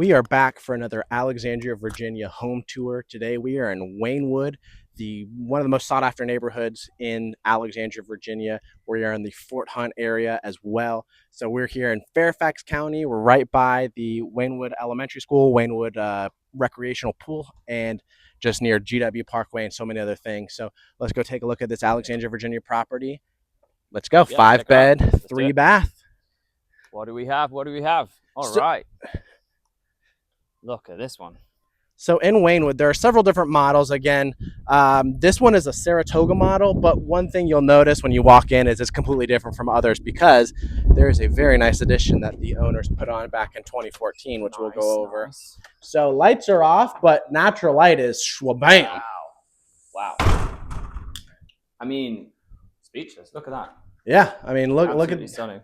We are back for another Alexandria, Virginia home tour. Today we are in Waynewood, the one of the most sought after neighborhoods in Alexandria, Virginia. We are in the Fort Hunt area as well. So we're here in Fairfax County. We're right by the Waynewood Elementary School, Waynewood recreational pool, and just near GW Parkway and so many other things. So let's go take a look at this Alexandria, Virginia property. Let's go. Yeah, Five check it out. bed, Let's do three it. bath. What do we have? What do we have? All So, right. Look at this one. So in Waynewood, there are several different models. Again, this one is a Saratoga model, but one thing you'll notice when you walk in is it's completely different from others because there is a very nice addition that the owners put on back in 2014, which we'll go over. Nice. So lights are off, but natural light is shwabam. Wow. I mean, speechless. Look at that. Yeah, I mean, look Absolutely at stunning.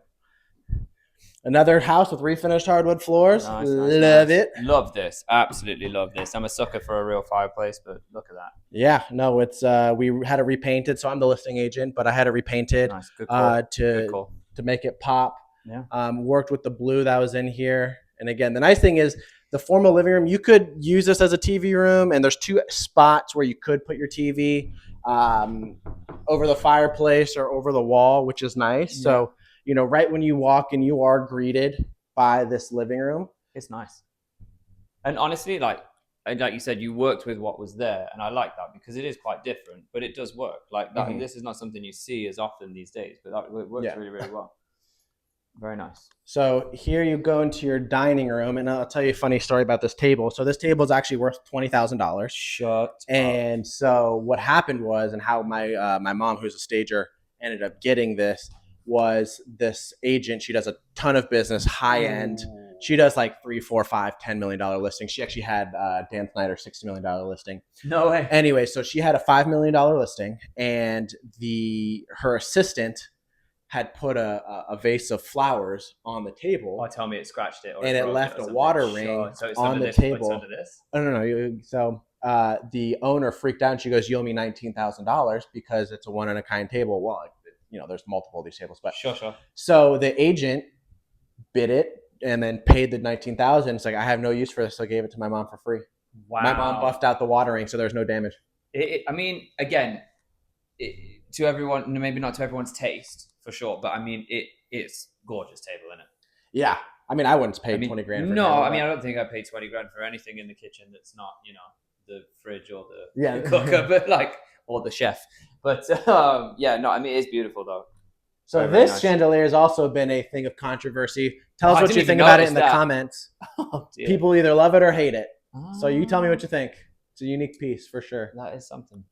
another house with refinished hardwood floors. Nice, Love it. Love this. Absolutely love this. I'm a sucker for a real fireplace, but look at that. Yeah, no, it's we had it repainted, so I'm the listing agent, but I had it repainted Nice. Good call. Good to call. make it pop. Yeah. Worked with the blue that was in here. And again, the nice thing is the formal living room, you could use this as a TV room, and there's two spots where you could put your TV over the fireplace or over the wall, which is nice. Yeah. So, you know, right when you walk in, you are greeted by this living room. It's nice. And honestly, like you said, you worked with what was there, and I like that because it is quite different, but it does work. Like that, This is not something you see as often these days, but that works really, really well. Very nice. So here you go into your dining room, and I'll tell you a funny story about this table. So this table is actually worth $20,000. Shut and up. So what happened was, and how my my mom, who's a stager, ended up getting this was this agent. She does a ton of business, high end. She does like $3, $4, $5, $10 million listings. She actually had Dan Snyder's $60 million listing. No way. Anyway, so she had a $5 million listing, and her assistant had put a vase of flowers on the table. Oh, tell me it scratched it. And it left a water ring on the table. Under this? Oh, no. So the owner freaked out, and she goes, "You owe me $19,000 because it's a one-of-a-kind table." Well, you know, there's multiple of these tables. But Sure. So the agent bid it and then paid the $19,000. It's like, I have no use for this, so I gave it to my mom for free. Wow. My mom buffed out the water ring, so there's no damage. I mean, again, to everyone, maybe not to everyone's taste, for sure, but I mean, it's gorgeous table, isn't it? Yeah, I mean, I wouldn't pay 20 grand. No, I mean, I don't think I paid 20 grand for anything in the kitchen that's not, you know, the fridge or the cooker, but or the chef. But yeah, no, I mean, it's beautiful though. So very, this very nice. chandelier has also been a thing of controversy. Tell us what you think about it in the comments. Oh, people either love it or hate it. Oh. So you tell me what you think. It's a unique piece for sure. That is something.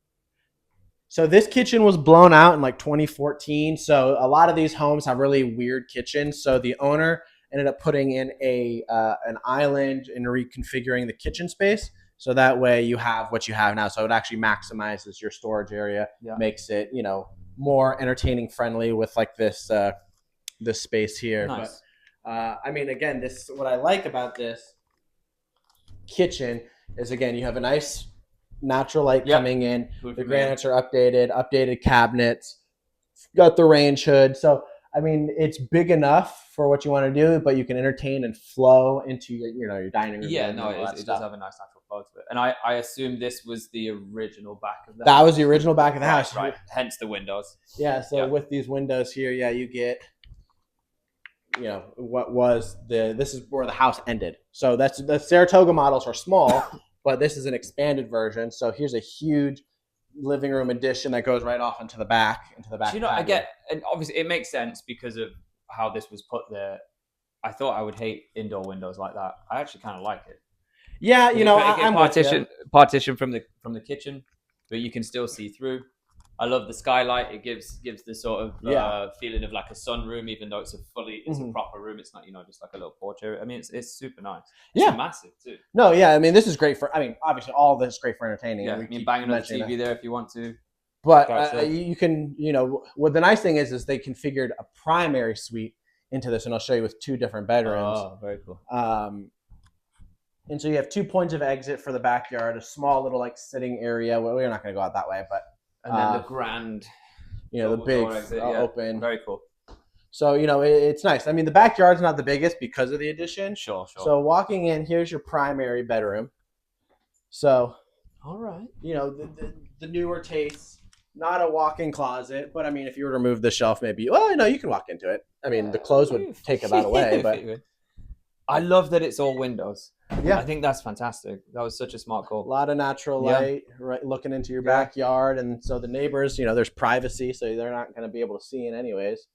So this kitchen was blown out in like 2014. So a lot of these homes have really weird kitchens. So the owner ended up putting in an island and reconfiguring the kitchen space. So that way you have what you have now. So it actually maximizes your storage area, makes it, you know, more entertaining friendly with like this space here. Nice. But I mean, again, what I like about this kitchen is, again, you have a nice natural light coming in. The granites are updated cabinets, got the range hood. So I mean, it's big enough for what you want to do, but you can entertain and flow into your dining room. Yeah, no, it does have a nice natural flow to it. And I assume this was the original back of the house. That was the original back of the house. Right. Hence the windows. Yeah, so with these windows here, you get, you know, this is where the house ended. So the Saratoga models are small, but this is an expanded version. So here's a huge living room addition that goes right off into the back. You know, I get, and obviously it makes sense because of how this was put there. I thought I would hate indoor windows like that. I actually kind of like it. Yeah, you know, I'm partition from the kitchen, but you can still see through. I love the skylight. It gives the sort of feeling of like a sunroom, even though it's a proper room. It's not, you know, just like a little porch area. I mean, it's super nice. It's massive too. No, yeah, I mean, this is great for. I mean, obviously, all of this is great for entertaining. Yeah, I mean, bang another TV there if you want to. But you can, you know, what the nice thing is they configured a primary suite into this, and I'll show you with two different bedrooms. Oh, very cool. And so you have 2 points of exit for the backyard, a small little like sitting area. Well, we're not going to go out that way, but. And then the grand, you know, the big exit, open. Very cool. So, it's nice. I mean, the backyard's not the biggest because of the addition. Sure. So walking in, here's your primary bedroom. So, all right. The newer tastes, not a walk-in closet, but I mean, if you were to remove the shelf, maybe, well, no, you can walk into it. I mean, the clothes would take that away, but I love that it's all windows. Yeah. I think that's fantastic. That was such a smart call. A lot of natural light, right, looking into your backyard. And so the neighbors, there's privacy, so they're not going to be able to see it anyways.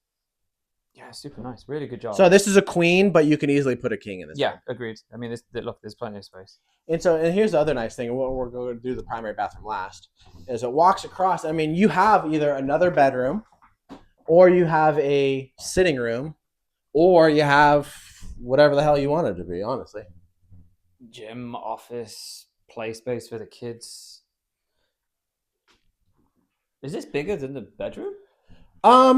Yeah, super nice. Really good job. So this is a queen, but you can easily put a king in this. Yeah, agreed. I mean, there's plenty of space. And here's the other nice thing. We're going to do the primary bathroom last. Is it walks across. I mean, you have either another bedroom, or you have a sitting room, or you have whatever the hell you want it to be. Honestly, gym, office, play space for the kids. Is this bigger than the bedroom? I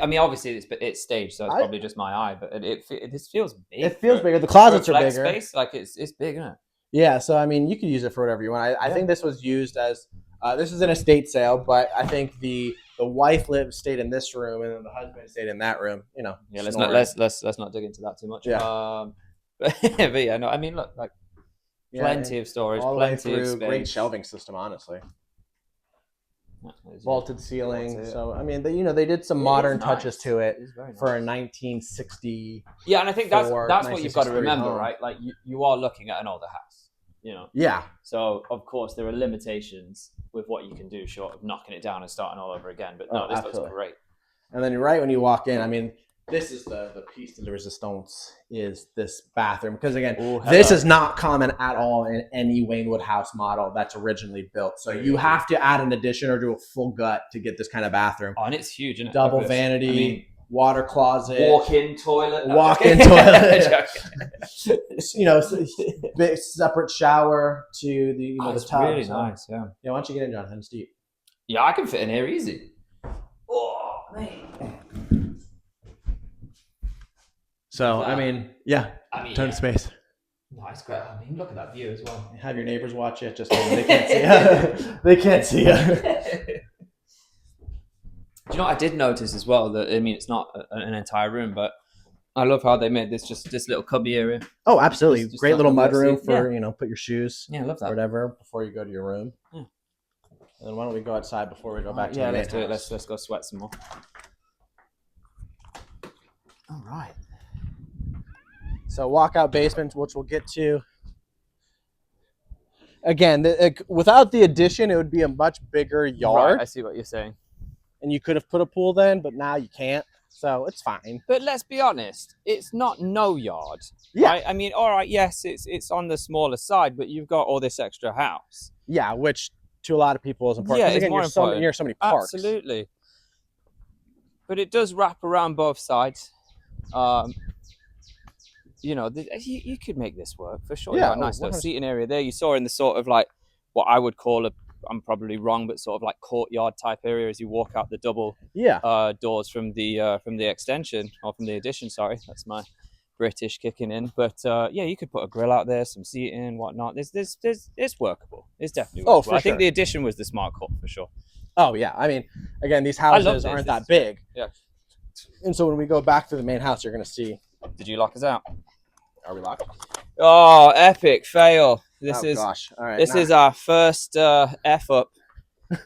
mean, obviously it's staged, so it's probably just my eye, but this feels big. It feels bigger. The closets are bigger. Space, like it's big, isn't it? Yeah, so I mean, you could use it for whatever you want. I think this was used as this is an estate sale, but I think the wife stayed in this room, and then the husband stayed in that room. Yeah, let's not dig into that too much. Yeah, but yeah, no, I mean, look, like plenty of storage, plenty of space, great shelving system, honestly. Vaulted ceiling. So I mean, they did some modern touches to it for a 1960. Yeah, and I think that's what you've got to remember, right? Like you are looking at an older house, Yeah. So of course there are limitations with what you can do, short of knocking it down and starting all over again. But no, this looks great. And then right when you walk in, I mean, this is the piece de resistance is this bathroom. Because again, this is not common at all in any Waynewood house model that's originally built. So you have to add an addition or do a full gut to get this kind of bathroom. Oh, and it's huge, isn't it? Double vanity, water closet. Walk-in toilet. Walk-in toilet. Big separate shower to the, the tub. Really nice, yeah. Yeah, why don't you get in, Jonathan? It's deep. Yeah, I can fit in here easy. Oh, man. So, I mean, ton of space. Nice, great. I mean, look at that view as well. Have your neighbors watch it, just they can't see you. They can't see you. Do you know what I did notice as well? That, I mean, it's not an entire room, but I love how they made this little cubby area. Oh, absolutely. Just great little mud room for, put your shoes. Yeah, I love that. Whatever, before you go to your room. Yeah. And then why don't we go outside before we go back to the main let's do it. house. Let's go sweat some more. All right. So walkout basement, which we'll get to. Again, without the addition, it would be a much bigger yard. Right, I see what you're saying. And you could have put a pool then, but now you can't. So it's fine. But let's be honest, it's not no yard. Yeah. Right? I mean, all right, yes, it's on the smaller side, but you've got all this extra house. Yeah, which to a lot of people is important. Yeah, it's more important. Near so many parks. Absolutely. But it does wrap around both sides. You could make this work for sure. Yeah, a nice little seating area there. You saw in the sort of like what I would call I'm probably wrong, but sort of like courtyard type area as you walk out the double doors from the extension or from the addition. Sorry, that's my British kicking in. But you could put a grill out there, some seating, whatnot. It's workable. It's definitely workable. Oh, for I think the addition was the smart call for sure. Oh yeah, I mean, again, these houses aren't that big. Yeah. And so when we go back to the main house, you're going to see. Did you lock us out? Are we locked? Oh, epic fail. This is our first F up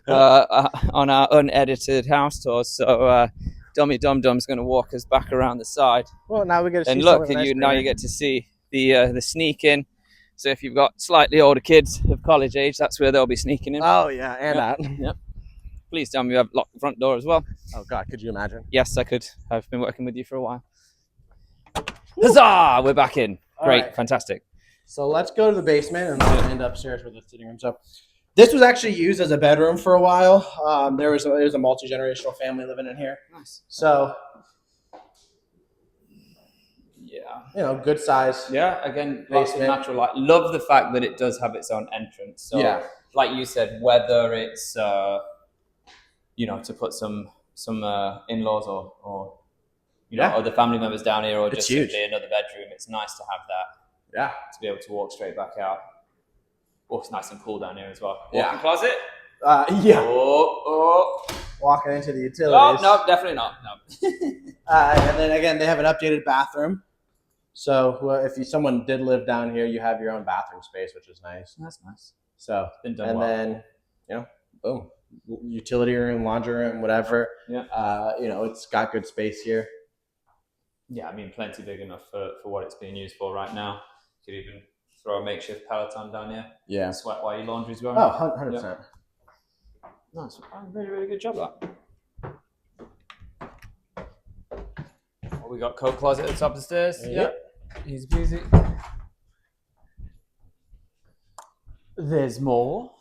on our unedited house tour. So Dummy Dum Dum's going to walk us back around the side. Well, now we get to see. And look, now you get to see the sneak in. So if you've got slightly older kids of college age, that's where they'll be sneaking in. Oh yeah, and out. Yep. Please tell me you have locked the front door as well. Oh God, could you imagine? Yes, I could. I've been working with you for a while. Huzzah! We're back in. Great, right. Fantastic. So let's go to the basement and then end upstairs with the sitting room. So this was actually used as a bedroom for a while. There was a multi-generational family living in here. Nice. So yeah, good size. Yeah, again, lots of natural light. Love the fact that it does have its own entrance. So like you said, whether it's to put some in-laws or other family members down here, or just simply another bedroom, it's nice to have that. Yeah. To be able to walk straight back out. Oh, it's nice and cool down here as well. Walk-in closet? Yeah. Oh. walking into the Oh, utilities. no, definitely not. No. And then again, they have an updated bathroom. So if someone did live down here, you have your own bathroom space, which is nice. That's nice. So Been done and well. then boom, utility room, laundry room, whatever. Yeah. It's got good space here. Yeah, I mean, plenty big enough for what it's being used for right now. Could even throw a makeshift Peloton down here. Yeah. Sweat while your laundry's going. Oh, 100%. Yeah. Nice. Really, really good job, that. Well, we got coat closet at the top of the stairs. Yep. Easy peasy. There's more.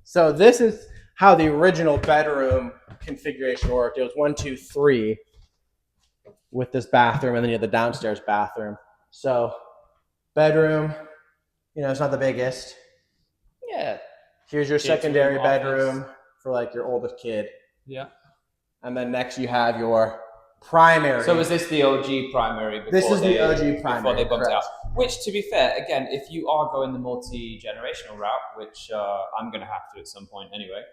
So this is how the original bedroom configuration worked. It was 1, 2, 3 with this bathroom, and then you have the downstairs bathroom. So bedroom, it's not the biggest. Yeah. Here's your secondary bedroom for like your oldest kid. Yeah. And then next you have your primary. So is this the OG primary? This is the OG primary. Before they bumped it correct. out. Which, to be fair, again, if you are going the multi-generational route, which I'm going to have to at some point anyway,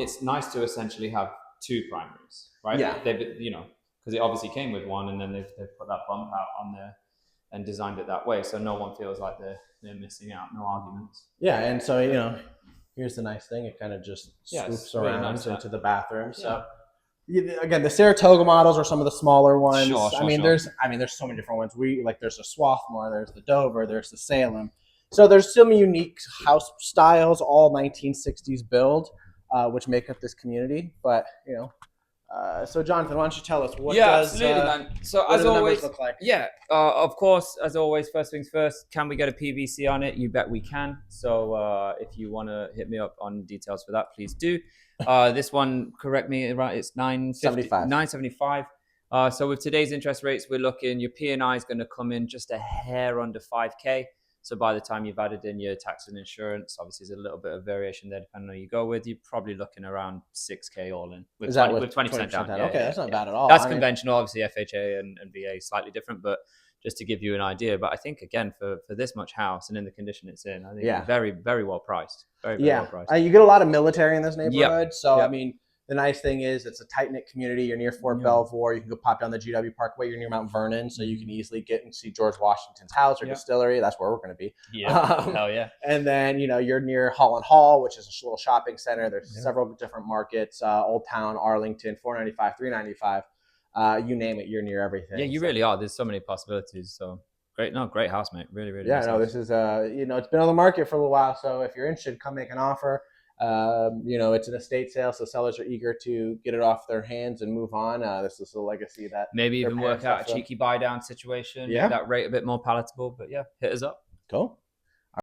it's nice to essentially have 2 primaries, right? Yeah. Because it obviously came with one, and then they've put that bump out on there and designed it that way, so no one feels like they're missing out. No arguments. Yeah, and so here's the nice thing. It kind of just swoops really around nice into the bathroom. Yeah. So again, the Saratoga models are some of the smaller ones. Sure, there's so many different ones. There's the Swarthmore, there's the Dover, there's the Salem. So there's some unique house styles, all 1960s build, which make up this community. But so Jonathan, why don't you tell us what does absolutely, man. So what as do the always, numbers look like? Of course, as always, first things first. Can we get a PVC on it? You bet we can. So if you want to hit me up on details for that, please do. This one, correct me, right? It's $975. So with today's interest rates, we're looking. Your P&I is going to come in just a hair under $5K. So by the time you've added in your tax and insurance, obviously there's a little bit of variation there depending on who you go with. You're probably looking around $6K all in with 20% down. Okay, that's not bad at all. That's conventional. Obviously, FHA and VA is slightly different, but just to give you an idea. But I think again for this much house and in the condition it's in, I think it's very, very well priced. Very well priced. You get a lot of military in this neighborhood. Yep. So I mean, the nice thing is it's a tight knit community. You're near Fort Belvoir. You can go pop down the GW Parkway. You're near Mount Vernon, so you can easily get and see George Washington's house or distillery. That's where we're going to be. Yeah, hell yeah. And then you're near Holland Hall, which is a little shopping center. There's several different markets: Old Town, Arlington, 495, 395. You name it, you're near everything. Yeah, you really are. There's so many possibilities. So great house, mate. Really, really. Yeah, this is it's been on the market for a little while. So if you're interested, come make an offer. It's an estate sale, so sellers are eager to get it off their hands and move on. This is a legacy that maybe even work out a cheeky buy down situation. Yeah, make that rate a bit more palatable. But yeah, hit us up. Cool.